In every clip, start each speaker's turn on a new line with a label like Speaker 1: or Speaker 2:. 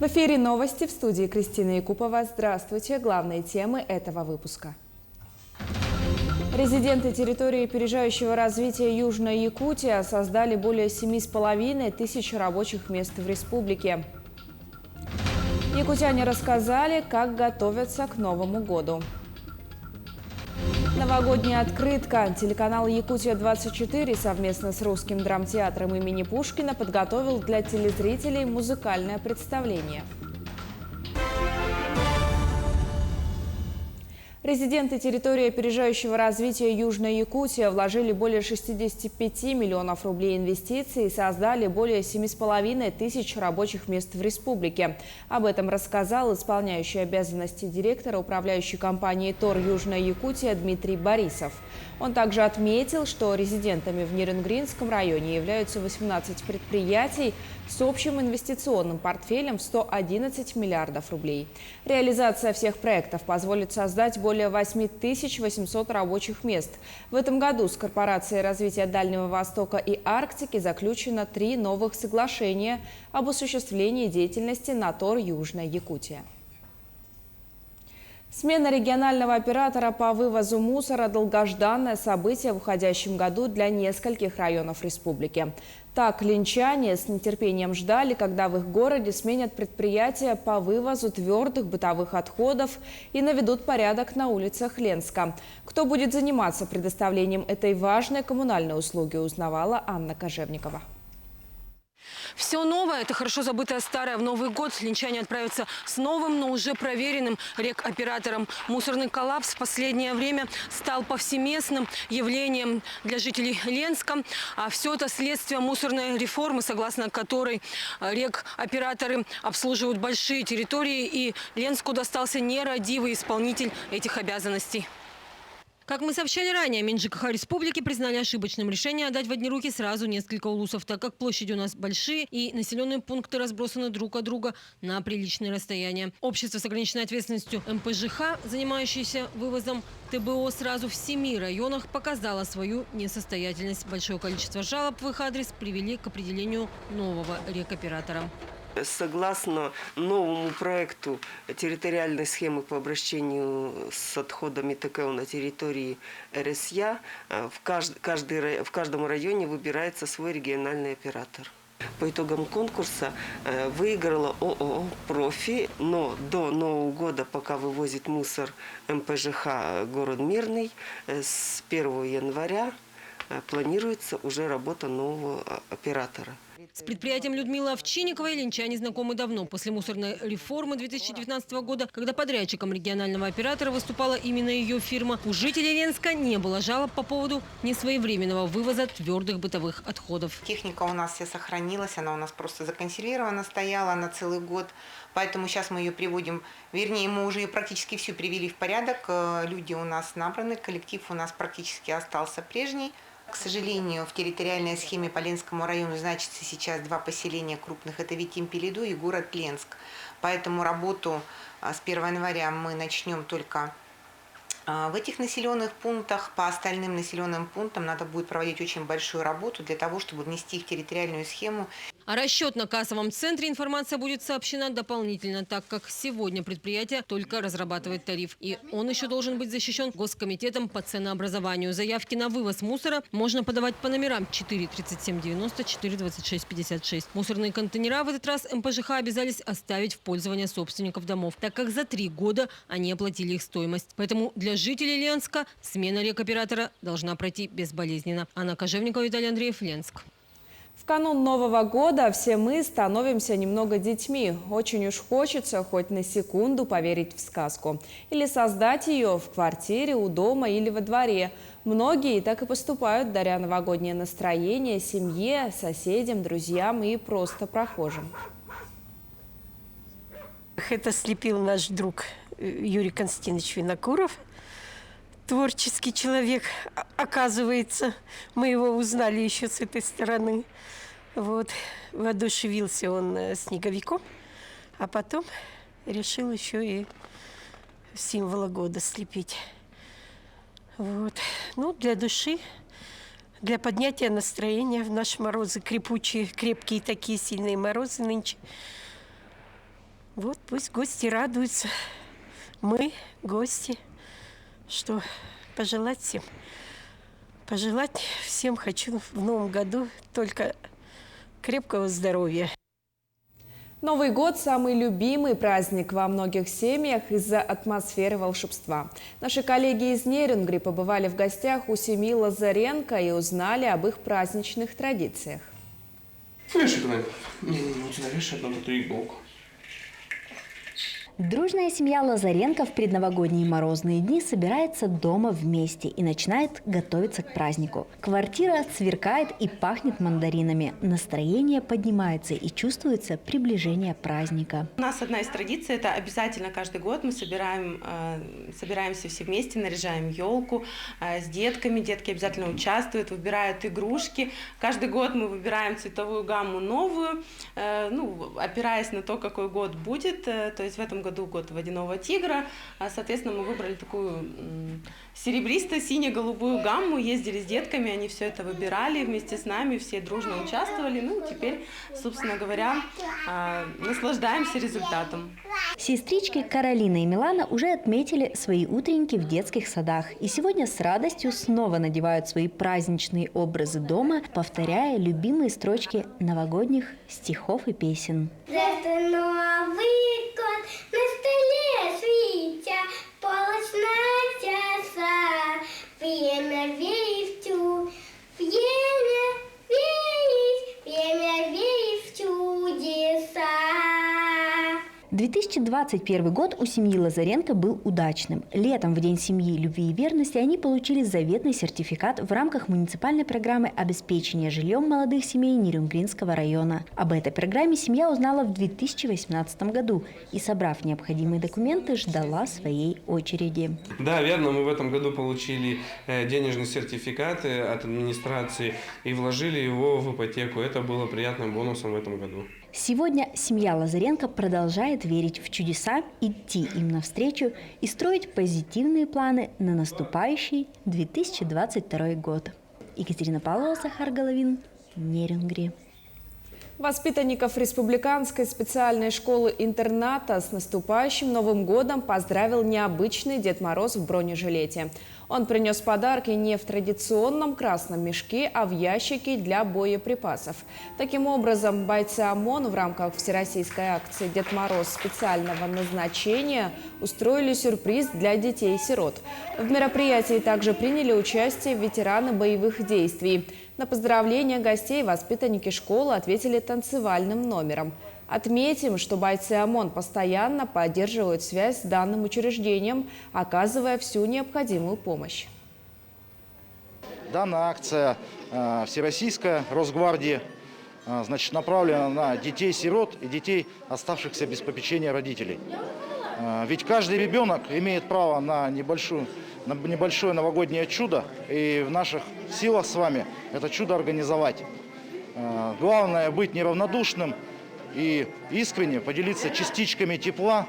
Speaker 1: В эфире новости, в студии Кристина Якупова. Здравствуйте. Главные темы этого выпуска. Резиденты территории опережающего развития Южной Якутии создали более 7,5 тысяч рабочих мест в республике. Якутяне рассказали, как готовятся к Новому году. Новогодняя открытка. Телеканал «Якутия-24» совместно с Русским драмтеатром имени Пушкина подготовил для телезрителей музыкальное представление. Резиденты территории опережающего развития Южной Якутии вложили более 65 миллионов рублей инвестиций и создали более 7,5 тысяч рабочих мест в республике. Об этом рассказал исполняющий обязанности директора управляющей компании «ТОР Южная Якутия» Дмитрий Борисов. Он также отметил, что резидентами в Нерюнгринском районе являются 18 предприятий с общим инвестиционным портфелем в 111 миллиардов рублей. Реализация всех проектов позволит создать более 8800 рабочих мест. В этом году с Корпорацией развития Дальнего Востока и Арктики заключено 3 новых соглашения об осуществлении деятельности на ТОР Южная Якутия. Смена регионального оператора по вывозу мусора – долгожданное событие в уходящем году для нескольких районов республики. Так, ленчане с нетерпением ждали, когда в их городе сменят предприятие по вывозу твердых бытовых отходов и наведут порядок на улицах Ленска. Кто будет заниматься предоставлением этой важной коммунальной услуги, узнавала Анна Кожевникова.
Speaker 2: Все новое – это хорошо забытое старое. В Новый год ленчане отправятся с новым, но уже проверенным рекоператором. Мусорный коллапс в последнее время стал повсеместным явлением для жителей Ленска. А все это следствие мусорной реформы, согласно которой рекоператоры обслуживают большие территории, и Ленску достался нерадивый исполнитель этих обязанностей. Как мы сообщали ранее, МинЖКХ республики признали ошибочным решение отдать в одни руки сразу несколько улусов, так как площади у нас большие и населенные пункты разбросаны друг от друга на приличные расстояния. Общество с ограниченной ответственностью МПЖХ, занимающееся вывозом ТБО сразу в 7 районах, показало свою несостоятельность. Большое количество жалоб в их адрес привели к определению нового рекоператора.
Speaker 3: Согласно новому проекту территориальной схемы по обращению с отходами ТКО на территории РСЯ, в каждом районе выбирается свой региональный оператор. По итогам конкурса выиграла ООО «Профи», но до Нового года, пока вывозит мусор МПЖХ «Город Мирный», с 1 января планируется уже работа нового оператора.
Speaker 2: С предприятием Людмилы Овчинниковой ленчане знакомы давно. После мусорной реформы 2019 года, когда подрядчиком регионального оператора выступала именно ее фирма, у жителей Ленска не было жалоб по поводу несвоевременного вывоза твердых бытовых отходов.
Speaker 4: Техника у нас вся сохранилась, она у нас просто законсервирована стояла на целый год. Поэтому сейчас мы ее приводим, вернее, мы уже ее практически всю привели в порядок. Люди у нас набраны, коллектив у нас практически остался прежний. К сожалению, в территориальной схеме по Ленскому району значится сейчас 2 поселения крупных. Это Витим-Пеледу и город Ленск. Поэтому работу с 1 января мы начнем только в этих населенных пунктах. По остальным населенным пунктам надо будет проводить очень большую работу для того, чтобы внести их в территориальную схему.
Speaker 2: О расчетно-кассовом центре информация будет сообщена дополнительно, так как сегодня предприятие только разрабатывает тариф. И он еще должен быть защищен Госкомитетом по ценообразованию. Заявки на вывоз мусора можно подавать по номерам 4 37 90 4 26 56. Мусорные контейнера в этот раз МПЖХ обязались оставить в пользование собственников домов, так как за 3 года они оплатили их стоимость. Поэтому для жителей Ленска смена рекоператора должна пройти безболезненно. Анна Кожевникова, Виталий Андреев, Ленск.
Speaker 1: В канун Нового года все мы становимся немного детьми. Очень уж хочется хоть на секунду поверить в сказку. Или создать ее в квартире, у дома или во дворе. Многие так и поступают, даря новогоднее настроение семье, соседям, друзьям и просто прохожим.
Speaker 5: Это слепил наш друг Юрий Константинович Винокуров. Творческий человек, оказывается. Мы его узнали еще с этой стороны. Вот. Воодушевился он снеговиком, а потом решил еще и символа года слепить. Вот. Ну, для души, для поднятия настроения в наши морозы крепучие, крепкие такие сильные морозы нынче. Вот пусть гости радуются. Мы, гости, что пожелать всем. Пожелать всем хочу в новом году только крепкого здоровья.
Speaker 1: Новый год – самый любимый праздник во многих семьях из-за атмосферы волшебства. Наши коллеги из Нерюнгри побывали в гостях у семьи Лазаренко и узнали об их праздничных традициях.
Speaker 6: Вешай туда. Не, вешай одну эту иголку.
Speaker 7: Дружная семья Лазаренко в предновогодние морозные дни собирается дома вместе и начинает готовиться к празднику. Квартира сверкает и пахнет мандаринами. Настроение поднимается и чувствуется приближение праздника.
Speaker 8: У нас одна из традиций – это обязательно каждый год мы собираемся все вместе, наряжаем елку с детками. Детки обязательно участвуют, выбирают игрушки. Каждый год мы выбираем цветовую гамму новую, опираясь на то, какой год будет. То есть в этом году год водяного тигра. Соответственно, мы выбрали такую серебристо-сине-голубую гамму, ездили с детками, они все это выбирали вместе с нами, все дружно участвовали. Теперь, собственно говоря, наслаждаемся результатом.
Speaker 7: Сестрички Каролина и Милана уже отметили свои утренники в детских садах. И сегодня с радостью снова надевают свои праздничные образы дома, повторяя любимые строчки новогодних стихов и песен.
Speaker 9: На столе свитя, полочная часа, время верить в чудеса.
Speaker 7: 2021 год у семьи Лазаренко был удачным. Летом, в День семьи, любви и верности, они получили заветный сертификат в рамках муниципальной программы обеспечения жильем молодых семей Нерюнгринского района. Об этой программе семья узнала в 2018 году и, собрав необходимые документы, ждала своей очереди.
Speaker 6: Да, верно, мы в этом году получили денежный сертификат от администрации и вложили его в ипотеку. Это было приятным бонусом в этом году.
Speaker 7: Сегодня семья Лазаренко продолжает верить в чудеса, идти им навстречу и строить позитивные планы на наступающий 2022 год. Екатерина Павлова, Захар Головин, Нерюнгри.
Speaker 1: Воспитанников Республиканской специальной школы-интерната с наступающим Новым годом поздравил необычный Дед Мороз в бронежилете. Он принес подарки не в традиционном красном мешке, а в ящике для боеприпасов. Таким образом, бойцы ОМОН в рамках всероссийской акции «Дед Мороз специального назначения» устроили сюрприз для детей-сирот. В мероприятии также приняли участие ветераны боевых действий. На поздравления гостей воспитанники школы ответили танцевальным номером. Отметим, что бойцы ОМОН постоянно поддерживают связь с данным учреждением, оказывая всю необходимую помощь.
Speaker 10: Данная акция Всероссийская Росгвардии направлена на детей-сирот и детей, оставшихся без попечения родителей. Ведь каждый ребенок имеет право на небольшое новогоднее чудо, и в наших силах с вами это чудо организовать. Главное быть неравнодушным и искренне поделиться частичками тепла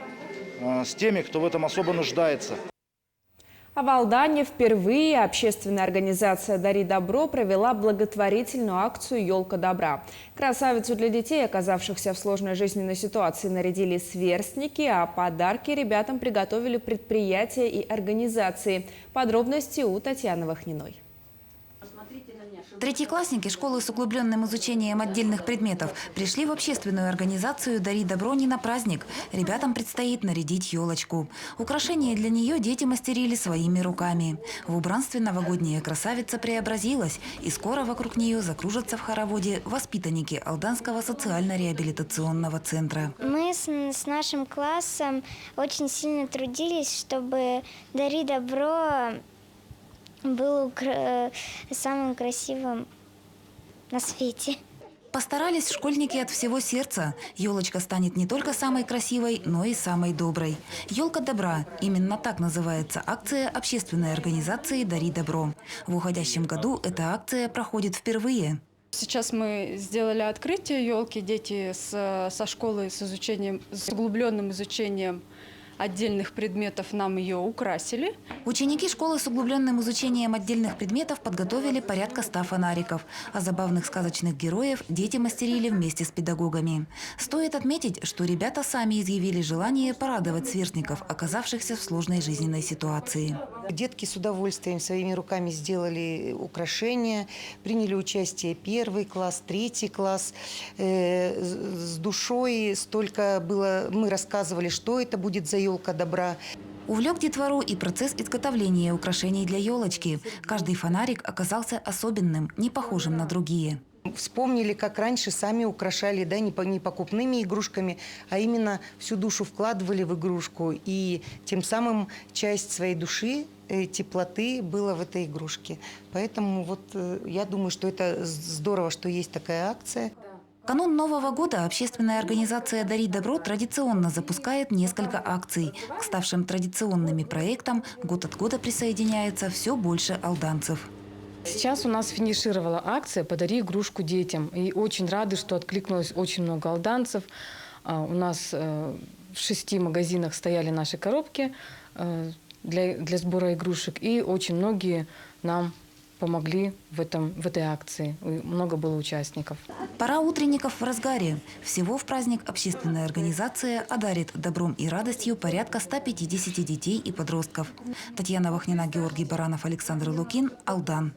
Speaker 10: с теми, кто в этом особо нуждается.
Speaker 1: А в Алдане впервые общественная организация «Дари добро» провела благотворительную акцию «Елка добра». Красавицу для детей, оказавшихся в сложной жизненной ситуации, нарядили сверстники, а подарки ребятам приготовили предприятия и организации. Подробности у Татьяны Вахниной.
Speaker 11: Третьеклассники школы с углубленным изучением отдельных предметов пришли в общественную организацию «Дари добро» не на праздник. Ребятам предстоит нарядить елочку. Украшения для нее дети мастерили своими руками. В убранстве новогодняя красавица преобразилась, и скоро вокруг нее закружатся в хороводе воспитанники Алданского социально-реабилитационного центра.
Speaker 9: Мы с нашим классом очень сильно трудились, чтобы «Дари добро» был самым красивым на свете.
Speaker 11: Постарались школьники от всего сердца. Елочка станет не только самой красивой, но и самой доброй. «Елка добра» – именно так называется акция общественной организации «Дари добро». В уходящем году эта акция проходит впервые.
Speaker 12: Сейчас мы сделали открытие елки. Дети со школы с углубленным изучением отдельных предметов нам ее украсили.
Speaker 11: Ученики школы с углубленным изучением отдельных предметов подготовили порядка 100 фонариков, а забавных сказочных героев дети мастерили вместе с педагогами. Стоит отметить, что ребята сами изъявили желание порадовать сверстников, оказавшихся в сложной жизненной ситуации.
Speaker 13: Детки с удовольствием своими руками сделали украшения, приняли участие 1 класс, 3 класс. С душой столько было, мы рассказывали, что это будет за елка добра.
Speaker 11: Увлек детвору и процесс изготовления украшений для елочки. Каждый фонарик оказался особенным, не похожим на другие.
Speaker 13: Вспомнили, как раньше сами украшали, да, не покупными игрушками, а именно всю душу вкладывали в игрушку. И тем самым часть своей души, теплоты было в этой игрушке. Поэтому вот я думаю, что это здорово, что есть такая акция.
Speaker 11: В канун Нового года общественная организация «Дари добро» традиционно запускает несколько акций. К ставшим традиционными проектам год от года присоединяется все больше алданцев.
Speaker 14: Сейчас у нас финишировала акция «Подари игрушку детям». И очень рады, что откликнулось очень много алданцев. У нас в 6 магазинах стояли наши коробки для сбора игрушек. И очень многие нам помогли в этой акции. Много было участников.
Speaker 11: Пора утренников в разгаре. Всего в праздник общественная организация одарит добром и радостью порядка 150 детей и подростков. Татьяна Вахнина, Георгий Баранов, Александр Лукин, Алдан.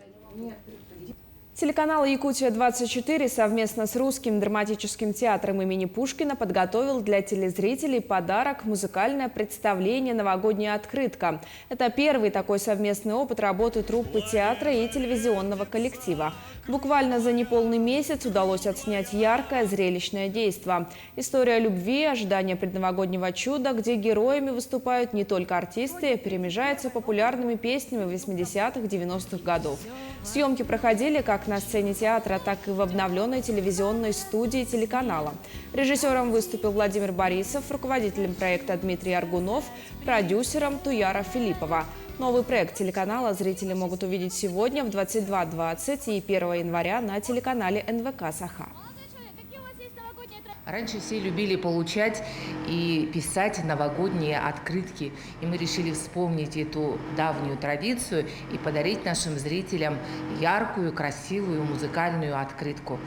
Speaker 1: Телеканал «Якутия-24» совместно с Русским драматическим театром имени Пушкина подготовил для телезрителей подарок – музыкальное представление «Новогодняя открытка». Это первый такой совместный опыт работы труппы театра и телевизионного коллектива. Буквально за неполный месяц удалось отснять яркое зрелищное действо. История любви, ожидание предновогоднего чуда, где героями выступают не только артисты, перемежаются популярными песнями 80-х, 90-х годов. Съемки проходили как на сцене театра, так и в обновленной телевизионной студии телеканала. Режиссером выступил Владимир Борисов, руководителем проекта Дмитрий Аргунов, продюсером Туяра Филиппова. Новый проект телеканала зрители могут увидеть сегодня в 22:20 и 1 января на телеканале НВК «Саха».
Speaker 15: Раньше все любили получать и писать новогодние открытки. И мы решили вспомнить эту давнюю традицию и подарить нашим зрителям яркую, красивую музыкальную открытку.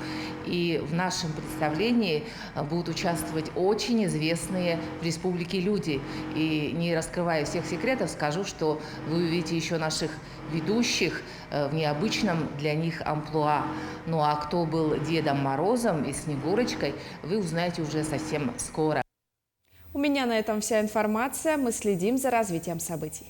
Speaker 15: И в нашем представлении будут участвовать очень известные в республике люди. И не раскрывая всех секретов, скажу, что вы увидите еще наших ведущих в необычном для них амплуа. Ну а кто был Дедом Морозом и Снегурочкой, вы узнаете уже совсем скоро.
Speaker 1: У меня на этом вся информация. Мы следим за развитием событий.